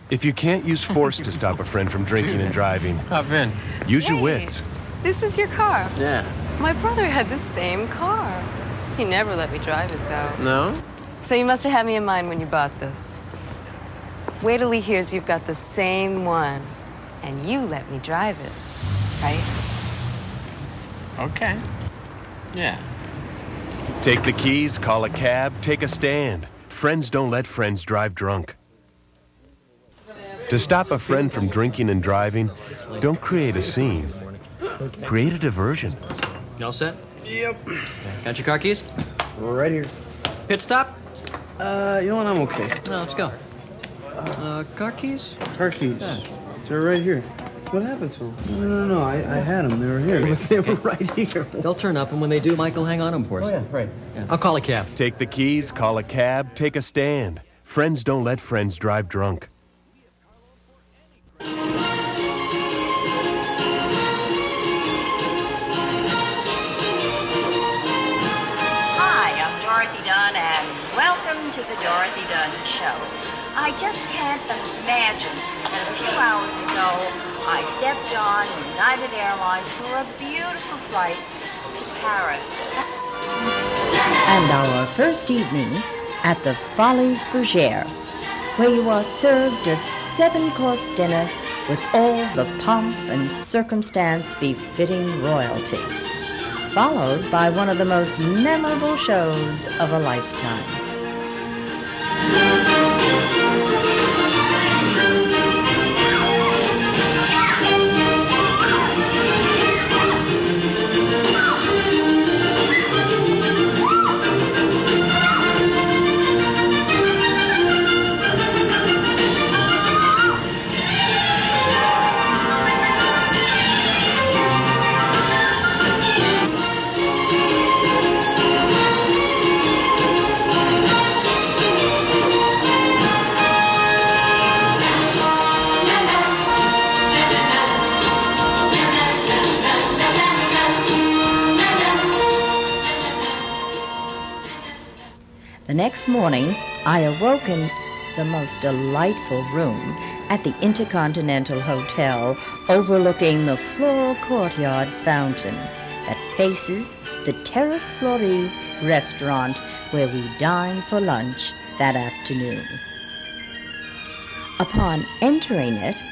If you can't use force to stop a friend from drinking and driving, Hop in. use your wits. This is your car. Yeah. My brother had the same car. He never let me drive it, though. No? So you must have had me in mind when you bought this. Wait till he hears you've got the same one, and you let me drive it, right? Okay. Yeah. Take the keys, call a cab, take a stand. Friends don't let friends drive drunk. To stop a friend from drinking and driving, don't create a scene. Create a diversion. You all set? Yep. Got your car keys? Right here. Pit stop? You know what? I'm okay. No, let's go. Car keys? Car keys. Yeah. They're right here. What happened to them? No. I had them. They were here. They were right here. They'll turn up, and when they do, Michael, hang on them for us. Oh, yeah, right. Yeah. I'll call a cab. Take the keys, call a cab, take a stand. Friends don't let friends drive drunk. Hi, I'm Dorothy Dunne, and welcome to the Dorothy Dunne Show. I just can't imagine that a few hours ago I stepped on United Airlines for a beautiful flight to Paris. And our first evening at the Folies Bergère, where you are served a 7-course dinner with all the pomp and circumstance befitting royalty, followed by one of the most memorable shows of a lifetime. The next morning, I awoke in the most delightful room at the Intercontinental Hotel overlooking the floral courtyard fountain that faces the Terrace Fleury restaurant where we dined for lunch that afternoon. Upon entering it,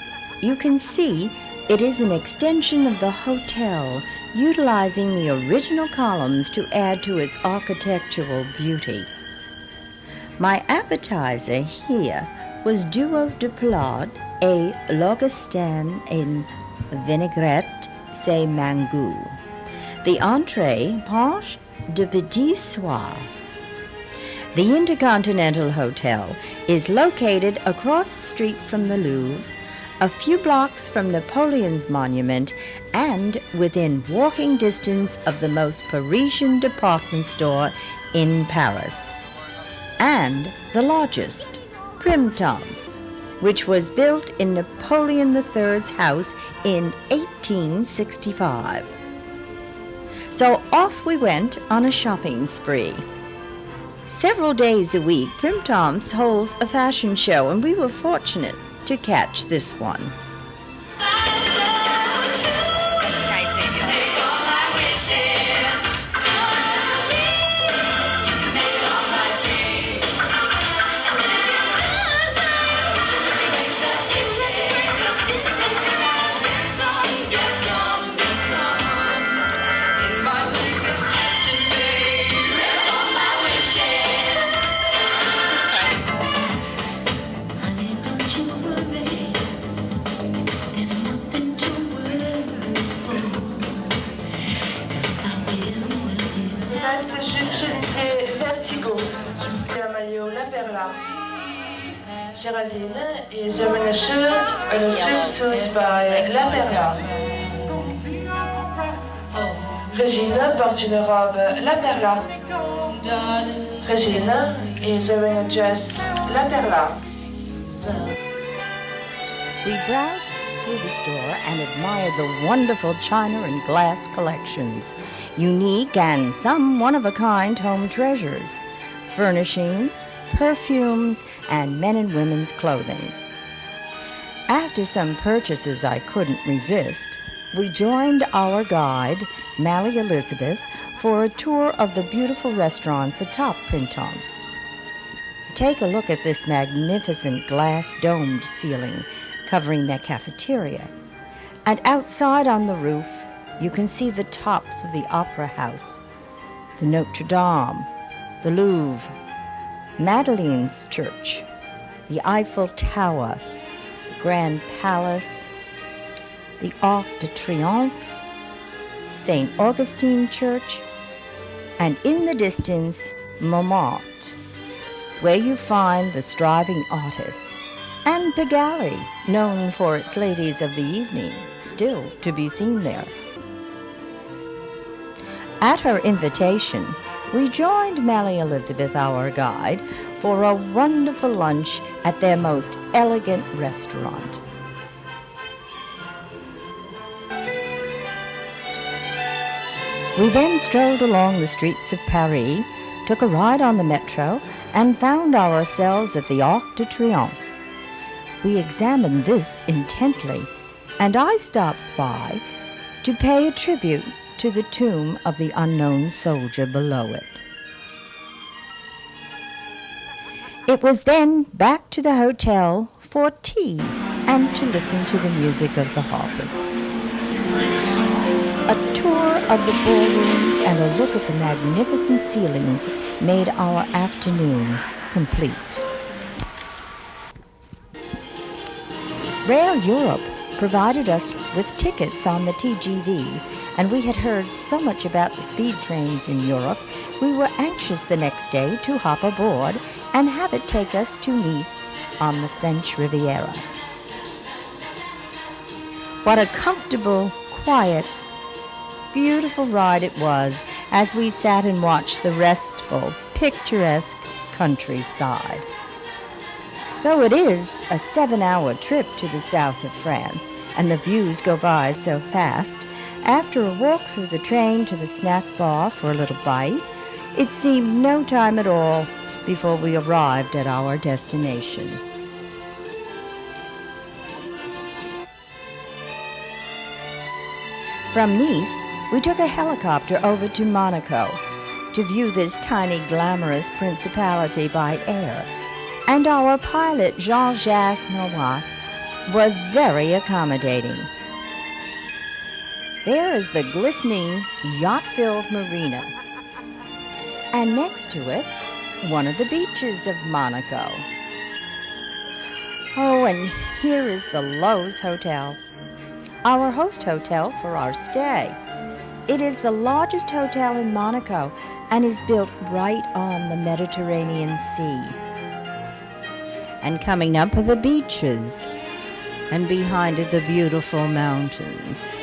you can see it is an extension of the hotel utilizing the original columns to add to its architectural beauty. My appetizer here was duo de plate et L'augustin in vinaigrette c'est mangou. The entree, panche de petit soir. The Intercontinental Hotel is located across the street from the Louvre, a few blocks from Napoleon's monument, and within walking distance of the most Parisian department store in Paris, and the largest, Printemps, which was built in Napoleon III's house in 1865. So off we went on a shopping spree. Several days a week, Printemps holds a fashion show, and we were fortunate to catch this one. Geraldine is wearing a shirt and a swimsuit by La Perla. Regina porte une robe La Perla. Regina is wearing a dress La Perla. We browsed through the store and admired the wonderful china and glass collections, unique and some one-of-a-kind home treasures, furnishings, perfumes, and men and women's clothing. After some purchases I couldn't resist, we joined our guide, Mally Elizabeth, for a tour of the beautiful restaurants atop Printemps. Take a look at this magnificent glass-domed ceiling covering their cafeteria. And outside on the roof, you can see the tops of the Opera House, the Notre Dame, the Louvre, Madeleine's Church, the Eiffel Tower, the Grand Palace, the Arc de Triomphe, St. Augustine Church, and in the distance, Montmartre, where you find the striving artists, and Pigalle, known for its ladies of the evening, still to be seen there. At her invitation, we joined Mally Elizabeth, our guide, for a wonderful lunch at their most elegant restaurant. We then strolled along the streets of Paris, took a ride on the metro, and found ourselves at the Arc de Triomphe. We examined this intently, and I stopped by to pay a tribute to the tomb of the unknown soldier below it. It was then back to the hotel for tea and to listen to the music of the harpist. A tour of the ballrooms and a look at the magnificent ceilings made our afternoon complete. Rail Europe provided us with tickets on the TGV, and we had heard so much about the speed trains in Europe, we were anxious the next day to hop aboard and have it take us to Nice on the French Riviera. What a comfortable, quiet, beautiful ride it was as we sat and watched the restful, picturesque countryside. Though it is a 7-hour trip to the south of France, and the views go by so fast, after a walk through the train to the snack bar for a little bite, it seemed no time at all before we arrived at our destination. From Nice, we took a helicopter over to Monaco to view this tiny, glamorous principality by air, and our pilot, Jean-Jacques Noir, was very accommodating. There is the glistening, yacht-filled marina, and next to it, one of the beaches of Monaco. Oh, and here is the Lowe's Hotel, our host hotel for our stay. It is the largest hotel in Monaco and is built right on the Mediterranean Sea. And coming up are the beaches, and behind it the beautiful mountains.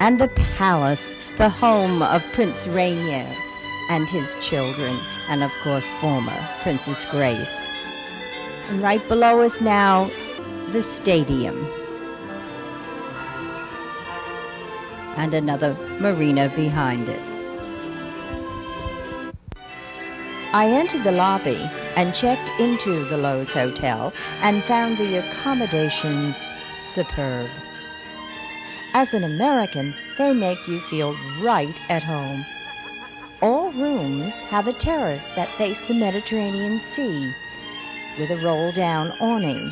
And the palace, the home of Prince Rainier and his children, and of course former Princess Grace. And right below us now, the stadium. And another marina behind it. I entered the lobby and checked into the Lowe's Hotel and found the accommodations superb. As an American, they make you feel right at home. All rooms have a terrace that face the Mediterranean Sea with a roll-down awning.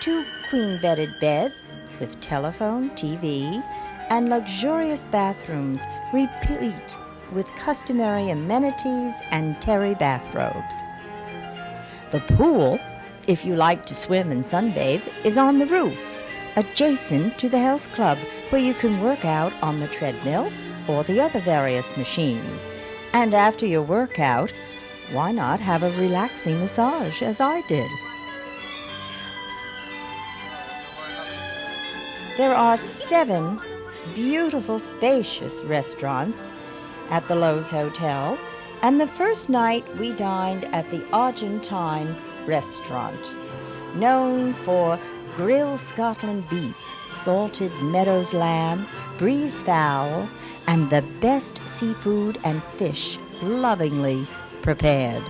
2 queen-bedded beds with telephone, TV, and luxurious bathrooms replete with customary amenities and terry bathrobes. The pool, if you like to swim and sunbathe, is on the roof, adjacent to the health club, where you can work out on the treadmill or the other various machines. And after your workout, why not have a relaxing massage, as I did? There are 7 beautiful, spacious restaurants at the Lowe's Hotel, and the first night we dined at the Argentine restaurant, known for grilled Scotland beef, salted meadows lamb, breeze fowl, and the best seafood and fish lovingly prepared.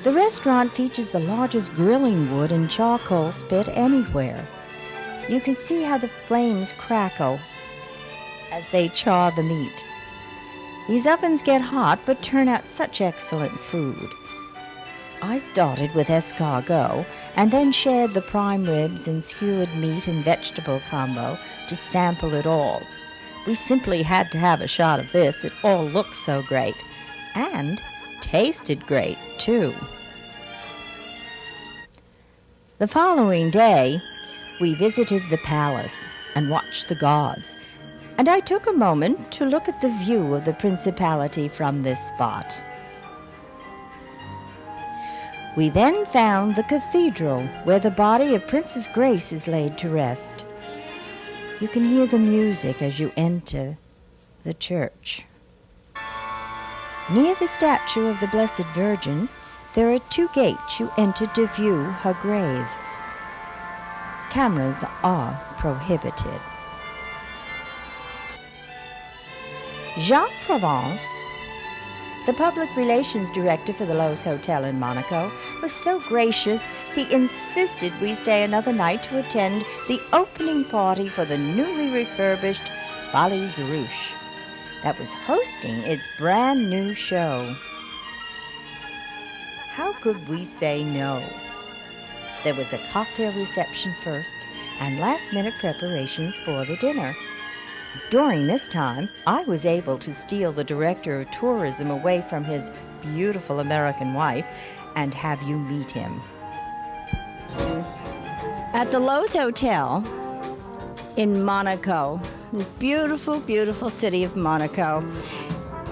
The restaurant features the largest grilling wood and charcoal spit anywhere. You can see how the flames crackle as they char the meat. These ovens get hot but turn out such excellent food. I started with escargot and then shared the prime ribs and skewered meat and vegetable combo to sample it all. We simply had to have a shot of this. It all looked so great. And tasted great, too. The following day, we visited the palace and watched the gods. And I took a moment to look at the view of the principality from this spot. We then found the cathedral where the body of Princess Grace is laid to rest. You can hear the music as you enter the church. Near the statue of the Blessed Virgin, there are 2 gates you enter to view her grave. Cameras are prohibited. Jacques Provence, the public relations director for the Loews Hotel in Monaco, was so gracious he insisted we stay another night to attend the opening party for the newly refurbished Folies Ruches that was hosting its brand new show. How could we say no? There was a cocktail reception first and last-minute preparations for the dinner. During this time, I was able to steal the director of tourism away from his beautiful American wife and have you meet him. At the Loews Hotel in Monaco, the beautiful, beautiful city of Monaco,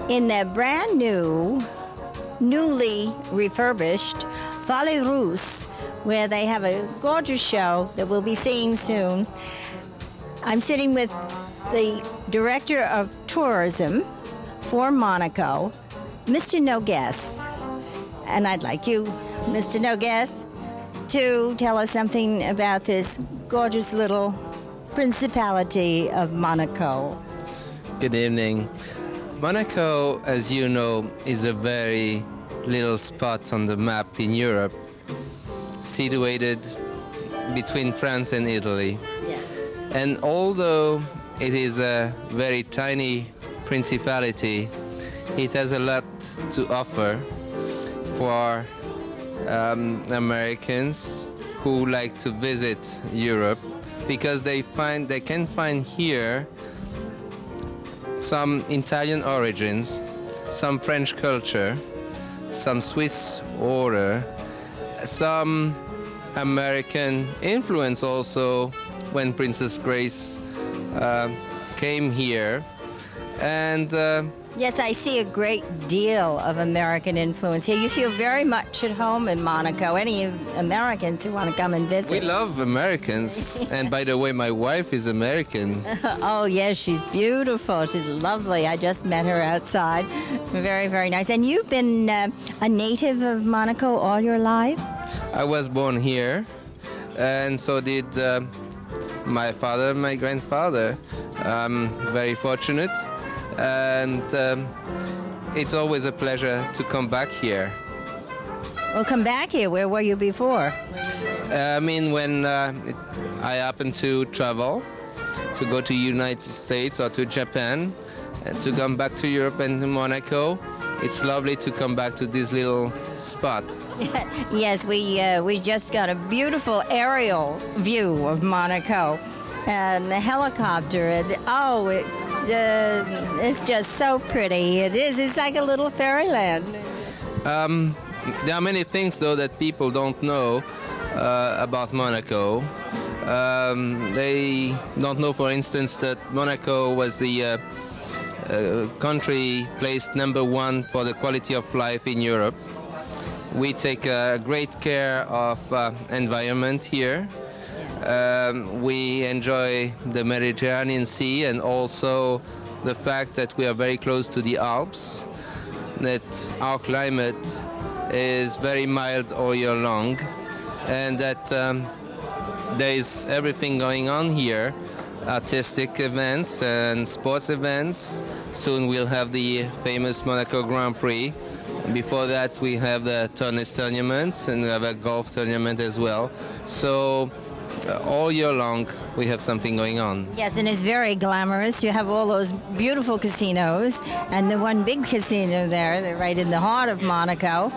in their brand new, newly refurbished Folies Ruches, where they have a gorgeous show that we'll be seeing soon. I'm sitting with the Director of Tourism for Monaco, Mr. Nogues. And I'd like you, Mr. Nogues, to tell us something about this gorgeous little principality of Monaco. Good evening. Monaco, as you know, is a very little spot on the map in Europe, situated between France and Italy. Yes. And although it is a very tiny principality, it has a lot to offer for Americans who like to visit Europe, because they can find here some Italian origins, some French culture, some Swiss order, some American influence also when Princess Grace came here. And yes, I see a great deal of American influence here. You feel very much at home in Monaco. Any Americans who want to come and visit? We love Americans. And by the way, my wife is American. Oh, yes, she's beautiful. She's lovely. I just met her outside. Very, very nice. And you've been a native of Monaco all your life? I was born here, and so did my father, my grandfather. Very fortunate, and it's always a pleasure to come back here. Well, come back here. Where were you before? I mean, when I happen to travel, to go to United States or to Japan, to come back to Europe and to Monaco, it's lovely to come back to this little spot. Yes, we just got a beautiful aerial view of Monaco. And the helicopter, and it's just so pretty. It is. It's like a little fairyland. There are many things, though, that people don't know about Monaco. They don't know, for instance, that Monaco was the country placed #1 for the quality of life in Europe. We take great care of environment here. We enjoy the Mediterranean Sea, and also the fact that we are very close to the Alps, that our climate is very mild all year long, and that there is everything going on here, artistic events and sports events. Soon we'll have the famous Monaco Grand Prix Before that, we have the tennis tournament, and we have a golf tournament as well. So all year long, we have something going on. Yes, and it's very glamorous. You have all those beautiful casinos, and the one big casino there, they're right in the heart of Monaco.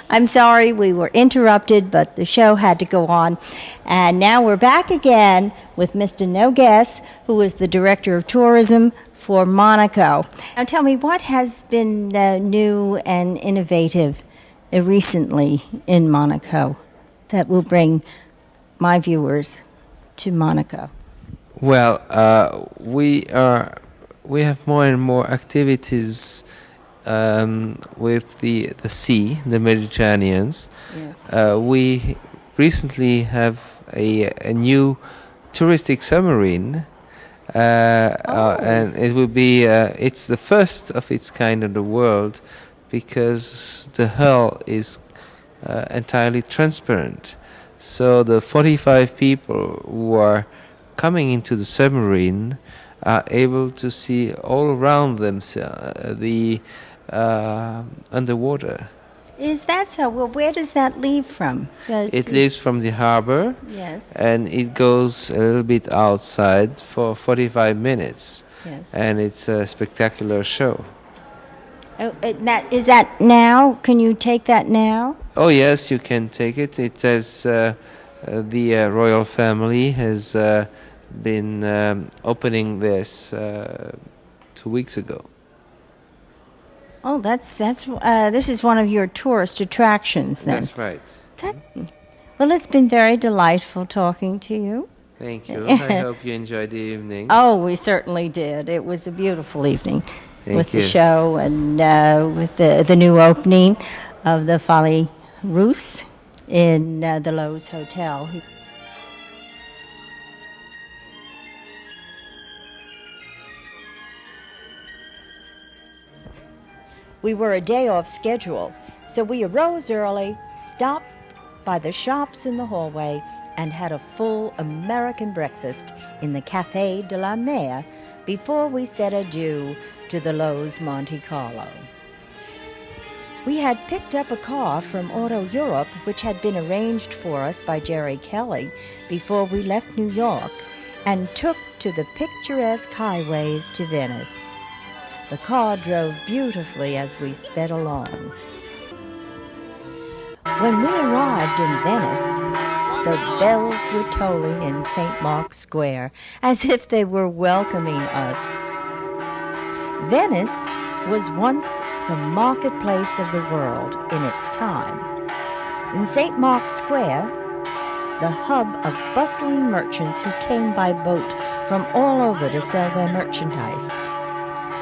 I'm sorry we were interrupted, but the show had to go on. And now we're back again with Mr. Nogues, who is the Director of Tourism for Monaco. Now tell me, what has been new and innovative recently in Monaco that will bring my viewers to Monaco? Well, we have more and more activities with the sea, the Mediterranean. Yes. We recently have a new touristic submarine, and it will be it's the first of its kind in the world, because the hull is entirely transparent. So the 45 people who are coming into the submarine are able to see all around them the underwater. Is that so? Well, where does that leave from? It leaves from the harbor. Yes. And it goes a little bit outside for 45 minutes. Yes. And it's a spectacular show. Oh, is that now? Can you take that now? Oh yes, you can take it. It has the royal family has been opening this 2 weeks ago. Oh, this is one of your tourist attractions, then. That's right. Well, it's been very delightful talking to you. Thank you. I hope you enjoyed the evening. Oh, we certainly did. It was a beautiful evening with the show and with the new opening of the Folie Russe in the Lowe's Hotel. We were a day off schedule, so we arose early, stopped by the shops in the hallway, and had a full American breakfast in the Café de la Mer before we said adieu to the Lowe's Monte Carlo. We had picked up a car from Auto Europe, which had been arranged for us by Jerry Kelly before we left New York, and took to the picturesque highways to Venice. The car drove beautifully as we sped along. When we arrived in Venice, the bells were tolling in St. Mark's Square as if they were welcoming us. Venice was once the marketplace of the world in its time. In St. Mark's Square, the hub of bustling merchants who came by boat from all over to sell their merchandise.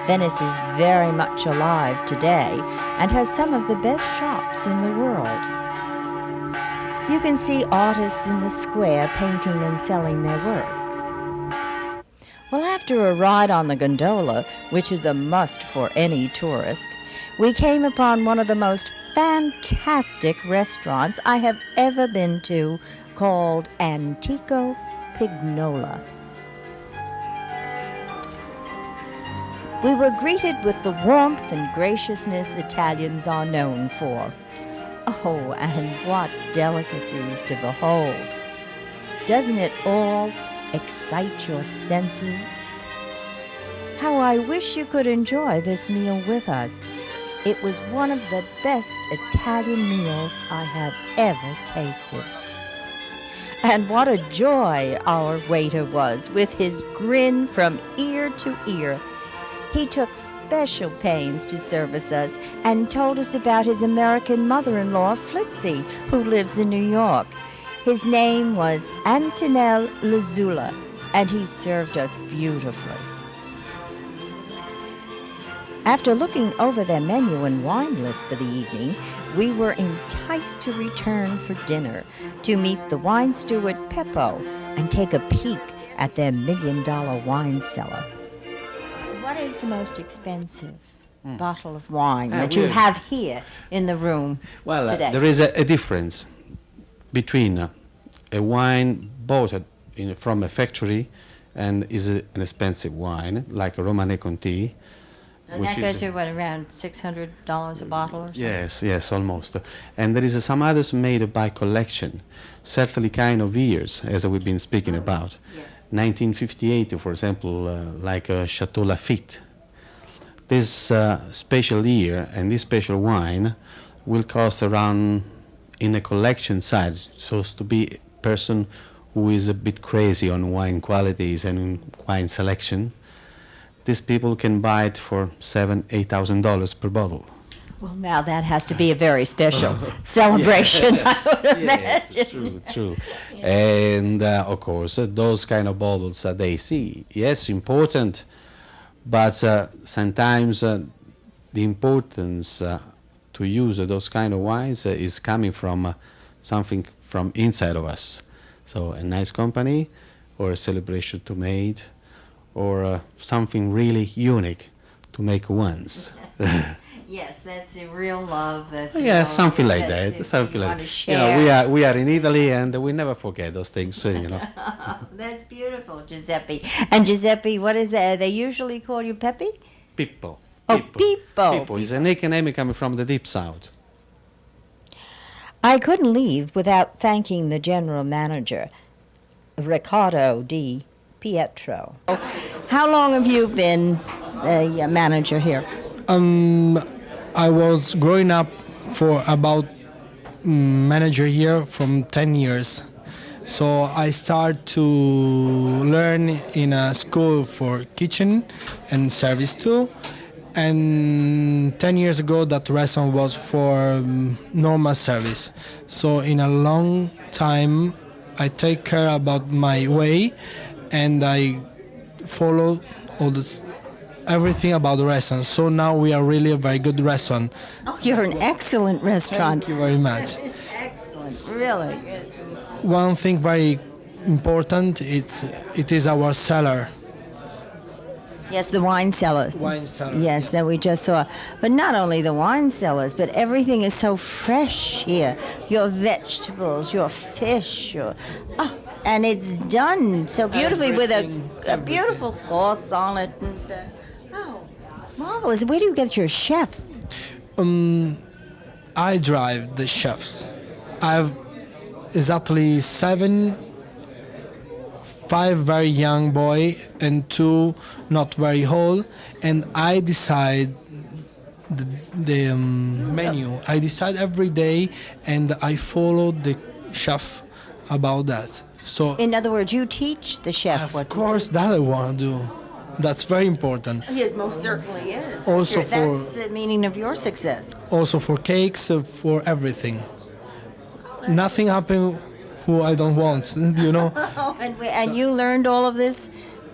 Venice is very much alive today and has some of the best shops in the world. You can see artists in the square painting and selling their works. Well, after a ride on the gondola, which is a must for any tourist, we came upon one of the most fantastic restaurants I have ever been to, called Antico Pignola. We were greeted with the warmth and graciousness Italians are known for. Oh, and what delicacies to behold. Doesn't it all excite your senses? How I wish you could enjoy this meal with us. It was one of the best Italian meals I have ever tasted. And what a joy our waiter was, with his grin from ear to ear. He took special pains to service us and told us about his American mother-in-law, Flitzy, who lives in New York. His name was Antonel Lazula, and he served us beautifully. After looking over their menu and wine list for the evening, we were enticed to return for dinner to meet the wine steward Peppo and take a peek at their $1 million wine cellar. What is the most expensive bottle of wine that you have here in the room today? There is a difference between a wine bought from a factory and is an expensive wine, like a Romanée Conti. And that goes to, what, around $600 a bottle or something? Yes, almost. And there is some others made by collection, certainly kind of years, as we've been speaking about. Yes. 1958, for example, like Chateau Lafite. This special year and this special wine will cost around, in a collection side, so as to be a person who is a bit crazy on wine qualities and wine selection. These people can buy it for $7,000-8,000 per bottle. Well, now that has to be a very special celebration, I would imagine. Yes, it's true. Yeah. And, of course, those kind of bottles they see. Yes, important, but sometimes the importance to use those kind of wines is coming from something from inside of us. So a nice company or a celebration to made, or something really unique to make once. Yes, that's a real love. That's something like that. Something like that. You know, we are in Italy, and we never forget those things. You know. That's beautiful, Giuseppe. And Giuseppe, what is that? They usually call you Pepe? Pippo. Oh, Pippo. Pippo is a nickname coming from the deep south. I couldn't leave without thanking the general manager, Riccardo Di Pietro. How long have you been a manager here? I was growing up for about manager here from 10 years. So I started to learn in a school for kitchen and service too. And 10 years ago that restaurant was for normal service. So in a long time I take care about my way and I follow all this everything about the restaurant. So now we are really a very good restaurant. Oh, you're an excellent restaurant. Thank you very much. Excellent, really. One thing very important, it is our cellar. Yes, the wine cellars. Wine cellars. Yes, that we just saw. But not only the wine cellars, but everything is so fresh here. Your vegetables, your fish, and it's done so beautifully with a beautiful sauce on it. And, marvelous. Where do you get your chefs? I drive the chefs. I have exactly 5 very young boy and 2 not very old, and I decide the menu. I decide every day, and I follow the chef about that. So, in other words, you teach the chef what to do. Of course, that I want to do. That's very important. It most certainly is. Also that's the meaning of your success. Also for cakes, for everything. nothing happened who I don't want, you know. And you learned all of this?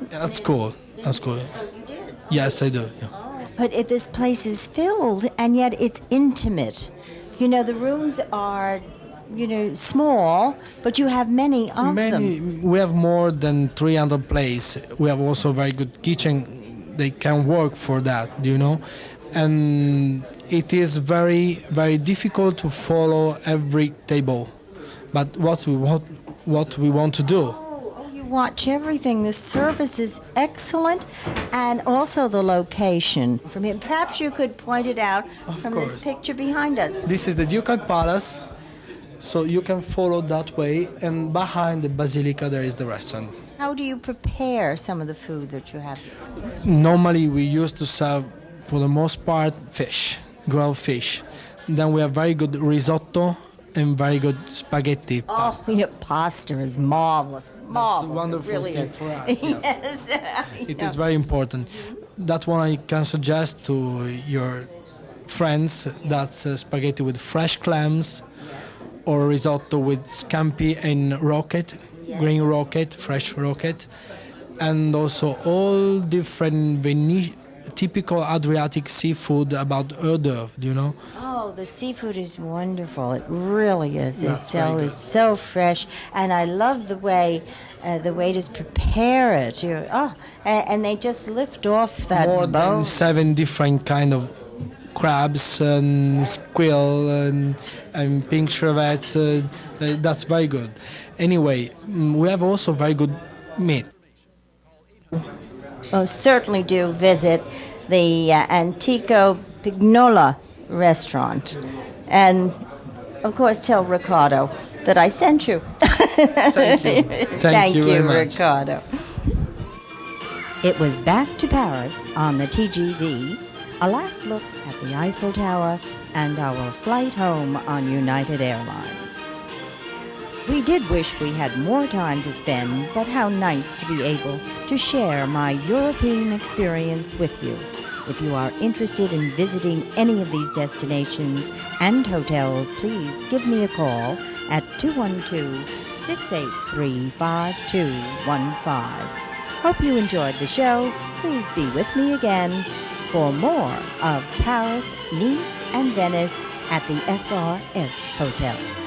That's cool. That's cool. You did? Yes, I do. Yeah. But this place is filled, and yet it's intimate. You know, the rooms are, small, but you have many of them. We have more than 300 places. We have also very good kitchen. They can work for that, and it is very, very difficult to follow every table. But what we want to do. You watch everything. The service is excellent, and also the location. From here, perhaps you could point it out from this picture behind us. This is the Ducal Palace, so you can follow that way, and behind the basilica there is the restaurant. How do you prepare some of the food that you have? Normally we used to serve, for the most part, fish, grilled fish. Then we have very good risotto and very good spaghetti pasta. Oh, your pasta is marvelous. Marvelous. Wonderful It really thing is. for us, yes. Yes. It is very important. That one I can suggest to your friends. That's spaghetti with fresh clams, or risotto with scampi and rocket, green rocket, fresh rocket, and also all different typical Adriatic seafood about hors d'oeuvre, Oh, the seafood is wonderful. It really is. It's so fresh, and I love the way the waiters prepare it. And they just lift off that More bone. than 7 different kind of crabs and squid and pink crevettes. That's very good. Anyway, we have also very good meat. Oh, certainly do visit the Antico Pignola restaurant. And, of course, tell Riccardo that I sent you. Thank you. Thank you very much. Riccardo. It was Back to Paris on the TGV, a last look at the Eiffel Tower and our flight home on United Airlines. We did wish we had more time to spend, but how nice to be able to share my European experience with you. If you are interested in visiting any of these destinations and hotels, please give me a call at 212-683-5215. Hope you enjoyed the show. Please be with me again for more of Paris, Nice, and Venice at the SRS hotels.